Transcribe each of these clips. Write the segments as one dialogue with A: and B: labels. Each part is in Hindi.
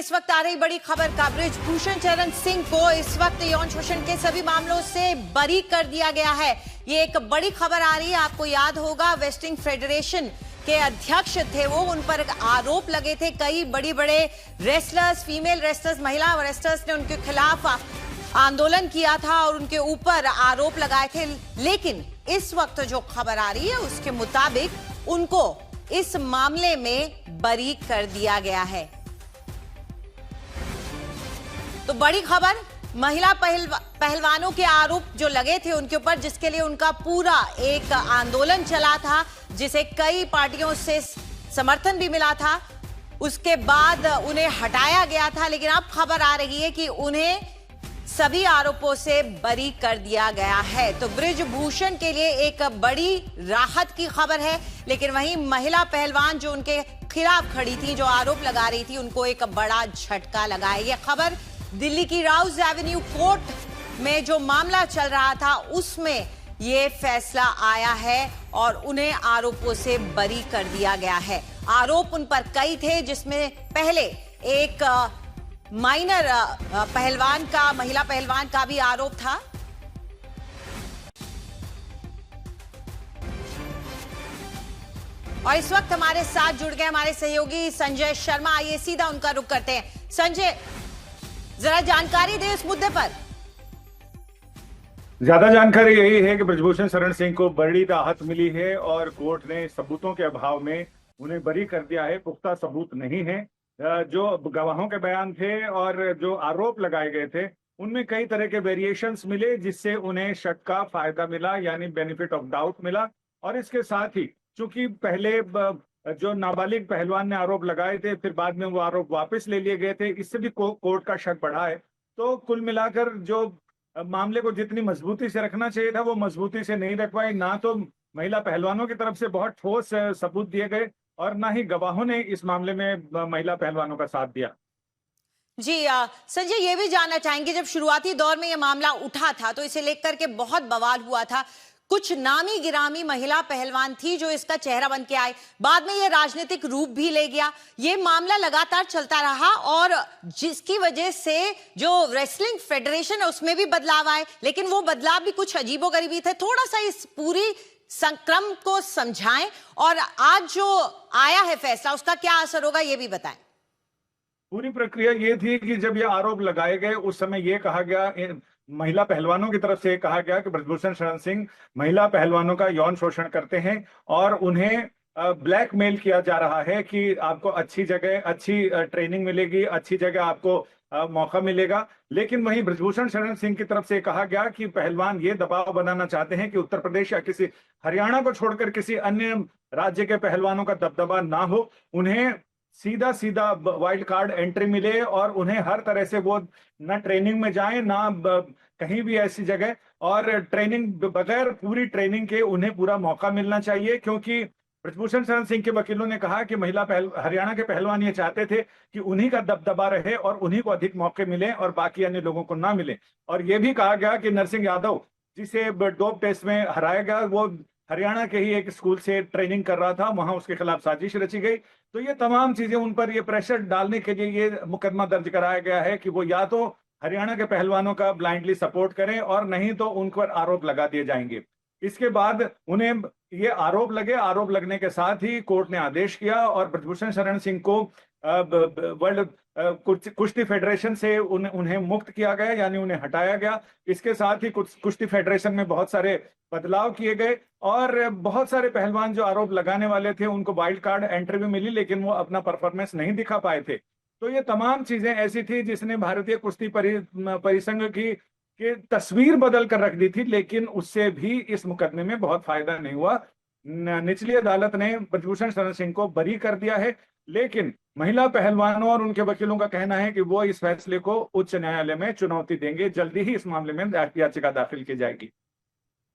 A: इस वक्त आ रही बड़ी खबर का, बृजभूषण शरण सिंह को इस वक्त यौन शोषण के सभी मामलों से बरी कर दिया गया है। ये एक बड़ी खबर आ रही है। आपको याद होगा वेस्टलिंग फेडरेशन के अध्यक्ष थे वो, उन पर आरोप लगे थे। कई बड़े रेसलर्स, फीमेल रेसलर्स, महिला रेसलर्स ने उनके खिलाफ आंदोलन किया था और उनके ऊपर आरोप लगाए थे। लेकिन इस वक्त जो खबर आ रही है उसके मुताबिक उनको इस मामले में बरी कर दिया गया है। तो बड़ी खबर, महिला पहलवानों के आरोप जो लगे थे उनके ऊपर, जिसके लिए उनका पूरा एक आंदोलन चला था, जिसे कई पार्टियों से समर्थन भी मिला था, उसके बाद उन्हें हटाया गया था। लेकिन अब खबर आ रही है कि उन्हें सभी आरोपों से बरी कर दिया गया है। तो बृजभूषण के लिए एक बड़ी राहत की खबर है। लेकिन वहीं महिला पहलवान जो उनके खिलाफ खड़ी थी, जो आरोप लगा रही थी, उनको एक बड़ा झटका लगा है। यह खबर दिल्ली की राउज एवेन्यू कोर्ट में जो मामला चल रहा था उसमें ये फैसला आया है और उन्हें आरोपों से बरी कर दिया गया है। आरोप उन पर कई थे, जिसमें पहले एक माइनर पहलवान का, महिला पहलवान का भी आरोप था। और इस वक्त हमारे साथ जुड़ गए हमारे सहयोगी संजय शर्मा। आइए सीधा उनका रुख करते हैं। संजय, जरा जानकारी दें इस मुद्दे पर।
B: ज्यादा जानकारी यही है कि बृजभूषण शरण सिंह को बड़ी राहत मिली है और कोर्ट ने सबूतों के अभाव में उन्हें बरी कर दिया है। पुख्ता सबूत नहीं है। जो गवाहों के बयान थे और जो आरोप लगाए गए थे उनमें कई तरह के वेरिएशंस मिले, जिससे उन्हें शक का फायदा मिला, यानी बेनिफिट ऑफ डाउट मिला। और इसके साथ ही चूंकि पहले जो नाबालिग पहलवान ने आरोप लगाए थे, फिर बाद में वो आरोप वापस ले लिए गए थे, इससे भी कोर्ट का शक बढ़ा है। तो कुल मिलाकर जो मामले को जितनी मजबूती से रखना चाहिए था वो मजबूती से नहीं रख पाए। ना तो महिला पहलवानों की तरफ से बहुत ठोस सबूत दिए गए और ना ही गवाहों ने इस मामले में महिला पहलवानों का साथ दिया।
A: जी संजय, ये भी जानना चाहेंगे, जब शुरुआती दौर में यह मामला उठा था तो इसे लेकर के बहुत बवाल हुआ था। कुछ नामी गिरामी महिला पहलवान थी जो इसका चेहरा बन के आए। बाद में यह राजनीतिक रूप भी ले गया। ये मामला लगातार चलता रहा और जिसकी वजह से जो रेसलिंग फेडरेशन है उसमें भी बदलाव आए। लेकिन वो बदलाव भी कुछ अजीबोगरीबी थे। थोड़ा सा इस पूरी संक्रम को समझाएं और आज जो आया है फैसला उसका क्या असर होगा ये भी बताएं।
B: पूरी प्रक्रिया ये थी कि जब ये आरोप लगाए गए उस समय ये कहा गया, महिला पहलवानों की तरफ से कहा गया कि बृजभूषण शरण सिंह महिला पहलवानों का यौन शोषण करते हैं और उन्हें ब्लैकमेल किया जा रहा है कि आपको अच्छी जगह अच्छी ट्रेनिंग मिलेगी, अच्छी जगह आपको मौका मिलेगा। लेकिन वहीं बृजभूषण शरण सिंह की तरफ से कहा गया कि पहलवान ये दबाव बनाना चाहते हैं कि उत्तर प्रदेश या किसी हरियाणा को छोड़कर किसी अन्य राज्य के पहलवानों का दबदबा ना हो, उन्हें सीधा सीधा वाइल्ड कार्ड एंट्री मिले और उन्हें हर तरह से वो ना ट्रेनिंग में जाएं ना कहीं भी ऐसी जगह, और ट्रेनिंग बगैर पूरी ट्रेनिंग के उन्हें पूरा मौका मिलना चाहिए। क्योंकि बृजभूषण शरण सिंह के वकीलों ने कहा कि हरियाणा के पहलवान ये चाहते थे कि उन्हीं का दबदबा रहे और उन्हीं को अधिक मौके मिले और बाकी अन्य लोगों को ना मिले। और ये भी कहा गया कि नरसिंह यादव, जिसे डोप टेस्ट में हराया गया, वो हरियाणा के ही एक स्कूल से ट्रेनिंग कर रहा था, वहां उसके खिलाफ साजिश रची गई। तो ये तमाम चीजें उन पर ये प्रेशर डालने के लिए ये मुकदमा दर्ज कराया गया है कि वो या तो हरियाणा के पहलवानों का ब्लाइंडली सपोर्ट करें और नहीं तो उन पर आरोप लगा दिए जाएंगे। इसके बाद उन्हें ये आरोप लगे। आरोप लगने के साथ ही कोर्ट ने आदेश किया और बृजभूषण शरण सिंह को वर्ल्ड कुश्ती फेडरेशन से उन्हें मुक्त किया गया, यानी उन्हें हटाया गया। इसके साथ ही कुश्ती फेडरेशन में बहुत सारे बदलाव किए गए और बहुत सारे पहलवान जो आरोप लगाने वाले थे उनको वाइल्ड कार्ड एंट्री भी मिली, लेकिन वो अपना परफॉर्मेंस नहीं दिखा पाए थे। तो ये तमाम चीजें ऐसी थी जिसने भारतीय कुश्ती परिसंघ की तस्वीर बदल कर रख दी थी। लेकिन उससे भी इस मुकदमे में बहुत फायदा नहीं हुआ। निचली अदालत ने बृजभूषण शरण सिंह को बरी कर दिया है। लेकिन महिला पहलवानों और उनके वकीलों का कहना है कि वो इस फैसले को उच्च न्यायालय में चुनौती देंगे। जल्दी ही इस मामले में याचिका दाखिल की जाएगी।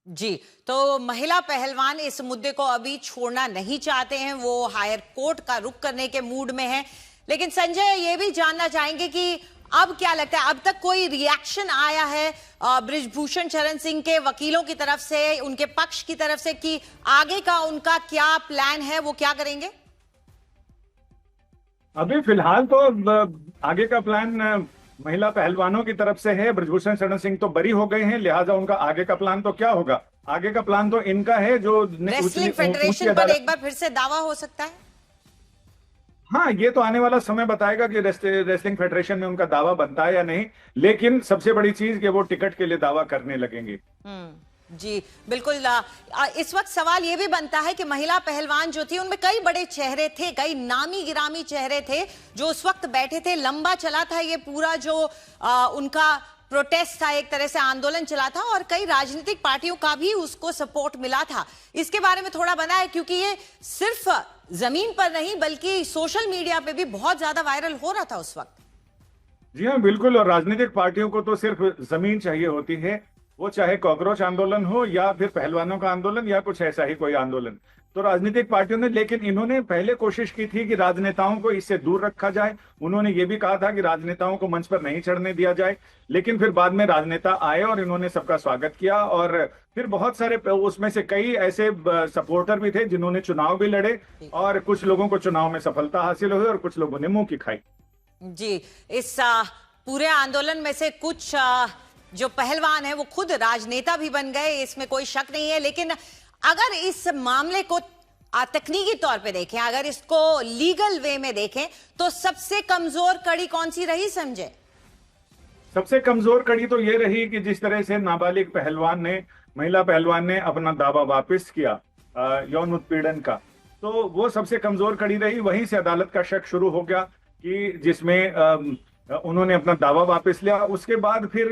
A: जी, तो महिला पहलवान इस मुद्दे को अभी छोड़ना नहीं चाहते हैं, वो हायर कोर्ट का रुख करने के मूड में है। लेकिन संजय, ये भी जानना चाहेंगे कि अब क्या लगता है, अब तक कोई रिएक्शन आया है बृजभूषण शरण सिंह के वकीलों की तरफ से, उनके पक्ष की तरफ से, कि आगे का उनका क्या प्लान है, वो क्या करेंगे?
B: अभी फिलहाल तो आगे का प्लान महिला पहलवानों की तरफ से है। ब्रजभूषण शरण सिंह तो बरी हो गए हैं, लिहाजा उनका आगे का प्लान तो क्या होगा? आगे का प्लान तो इनका है जो
A: रेसलिंग फेडरेशन पर एक बार फिर से दावा हो सकता है।
B: हाँ, ये तो आने वाला समय बताएगा कि रेसलिंग फेडरेशन में उनका दावा बनता है या नहीं, लेकिन सबसे बड़ी चीज कि वो टिकट के लिए दावा करने लगेंगे।
A: जी बिल्कुल। इस वक्त सवाल ये भी बनता है कि महिला पहलवान जो थी उनमें कई बड़े चेहरे थे, कई नामी गिरामी चेहरे थे जो उस वक्त बैठे थे। लंबा चला था ये पूरा जो उनका प्रोटेस्ट था, एक तरह से आंदोलन चला था और कई राजनीतिक पार्टियों का भी उसको सपोर्ट मिला था। इसके बारे में थोड़ा बना है क्योंकि ये सिर्फ जमीन पर नहीं बल्कि सोशल मीडिया पे भी बहुत ज्यादा वायरल हो रहा था उस वक्त।
B: जी हाँ, बिल्कुल। और राजनीतिक पार्टियों को तो सिर्फ जमीन चाहिए होती है, वो चाहे कॉकरोच आंदोलन हो या फिर पहलवानों का आंदोलन या कुछ ऐसा ही कोई आंदोलन। तो राजनीतिक पार्टियों ने, लेकिन इन्होंने पहले कोशिश की थी कि राजनेताओं को इससे दूर रखा जाए। उन्होंने ये भी कहा था कि राजनेताओं को मंच पर नहीं चढ़ने दिया जाए, लेकिन फिर बाद में राजनेता आए और इन्होंने सबका स्वागत किया। और फिर बहुत सारे उसमें से कई ऐसे सपोर्टर भी थे जिन्होंने चुनाव भी लड़े और कुछ लोगों को चुनाव में सफलता हासिल हुई और कुछ लोगों ने मुंह की खाई।
A: जी, इस पूरे आंदोलन में से कुछ जो पहलवान है वो खुद राजनेता भी बन गए, इसमें कोई शक नहीं है। लेकिन अगर इस मामले को तकनीकी तौर पे देखें, अगर इसको लीगल वे में देखें, तो सबसे कमजोर कड़ी कौन सी रही समझे?
B: सबसे कमजोर कड़ी तो ये रही कि जिस तरह से नाबालिग पहलवान ने, महिला पहलवान ने अपना दावा वापस किया यौन उत्पीड़न का, तो वो सबसे कमजोर कड़ी रही। वहीं से अदालत का शक शुरू हो गया कि जिसमें उन्होंने अपना दावा वापस लिया। उसके बाद फिर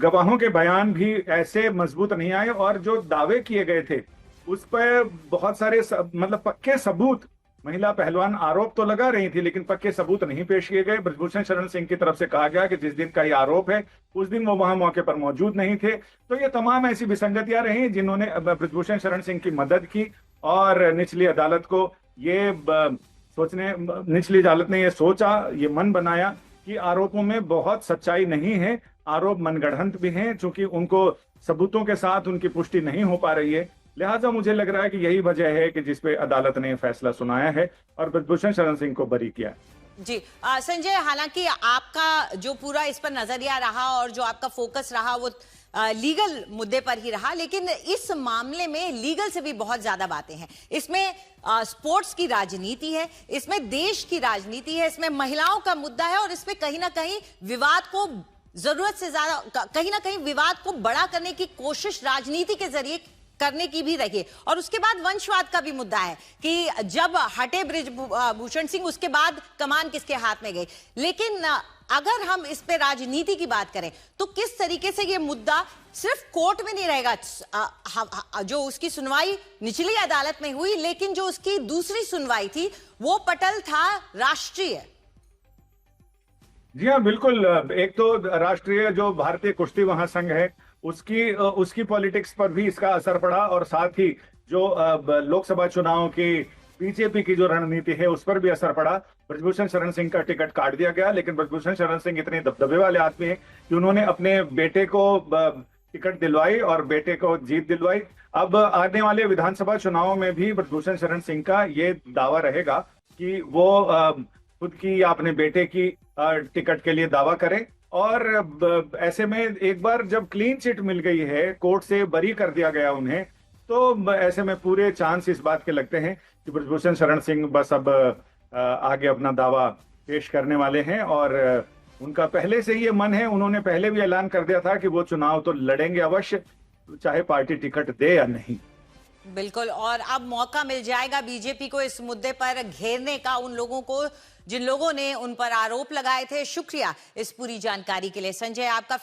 B: गवाहों के बयान भी ऐसे मजबूत नहीं आए और जो दावे किए गए थे उस पर बहुत सारे मतलब पक्के सबूत, महिला पहलवान आरोप तो लगा रही थी लेकिन पक्के सबूत नहीं पेश किए गए। ब्रजभूषण शरण सिंह की तरफ से कहा गया कि जिस दिन का ये आरोप है उस दिन वो वहां मौके पर मौजूद नहीं थे। तो ये तमाम ऐसी विसंगतियां रही जिन्होंने ब्रजभूषण शरण सिंह की मदद की और निचली अदालत को निचली अदालत ने ये सोचा, ये मन बनाया कि आरोपों में बहुत सच्चाई नहीं है, आरोप मनगढ़ंत भी हैं, चूंकि उनको सबूतों के साथ उनकी पुष्टि नहीं हो पा रही है। लिहाजा मुझे लग रहा है कि यही वजह है कि जिसपे अदालत ने फैसला सुनाया है और ब्रजभूषण शरण सिंह को बरी किया।
A: जी संजय, हालांकि आपका जो पूरा इस पर नजरिया रहा और जो आपका फोकस रहा वो लीगल मुद्दे पर ही रहा, लेकिन इस मामले में लीगल से भी बहुत ज्यादा बातें हैं। इसमें स्पोर्ट्स की राजनीति है, इसमें देश की राजनीति है, इसमें महिलाओं का मुद्दा है और इसमें कहीं ना कहीं विवाद को जरूरत से ज्यादा, कहीं ना कहीं विवाद को बड़ा करने की कोशिश राजनीति के जरिए करने की भी रही है। और उसके बाद वंशवाद का भी मुद्दा है कि जब हटे ब्रजभूषण सिंह उसके बाद कमान किसके हाथ में गई। लेकिन अगर हम इस पे राजनीति की बात करें तो किस तरीके से ये मुद्दा सिर्फ कोर्ट में नहीं रहेगा, जो उसकी सुनवाई निचली अदालत में हुई, लेकिन जो उसकी दूसरी सुनवाई थी वो पटल था राष्ट्रीय।
B: जी हाँ, बिल्कुल। एक तो राष्ट्रीय जो भारतीय कुश्ती महासंघ है उसकी पॉलिटिक्स पर भी इसका असर पड़ा और साथ ही जो लोकसभा चुनाव की बीजेपी की जो रणनीति है उस पर भी असर पड़ा। ब्रजभूषण शरण सिंह का टिकट काट दिया गया, लेकिन ब्रजभूषण शरण सिंह इतने दबदबे वाले आदमी हैं कि उन्होंने अपने बेटे को टिकट दिलवाई और बेटे को जीत दिलवाई। अब आने वाले विधानसभा चुनाव में भी ब्रजभूषण शरण सिंह का ये दावा रहेगा कि वो खुद की या अपने बेटे की टिकट के लिए दावा करें। और ऐसे में एक बार जब क्लीन चिट मिल गई है, कोर्ट से बरी कर दिया गया उन्हें, तो ऐसे में पूरे चांस इस बात के लगते हैं कि ब्रजभूषण शरण सिंह बस अब आगे अपना दावा पेश करने वाले हैं। और उनका पहले से ही ये मन है, उन्होंने पहले भी ऐलान कर दिया था कि वो चुनाव तो लड़ेंगे अवश्य, चाहे पार्टी टिकट दे या नहीं।
A: बिल्कुल, और अब मौका मिल जाएगा बीजेपी को इस मुद्दे पर घेरने का, उन लोगों को जिन लोगों ने उन पर आरोप लगाए थे। शुक्रिया इस पूरी जानकारी के लिए संजय, आपका।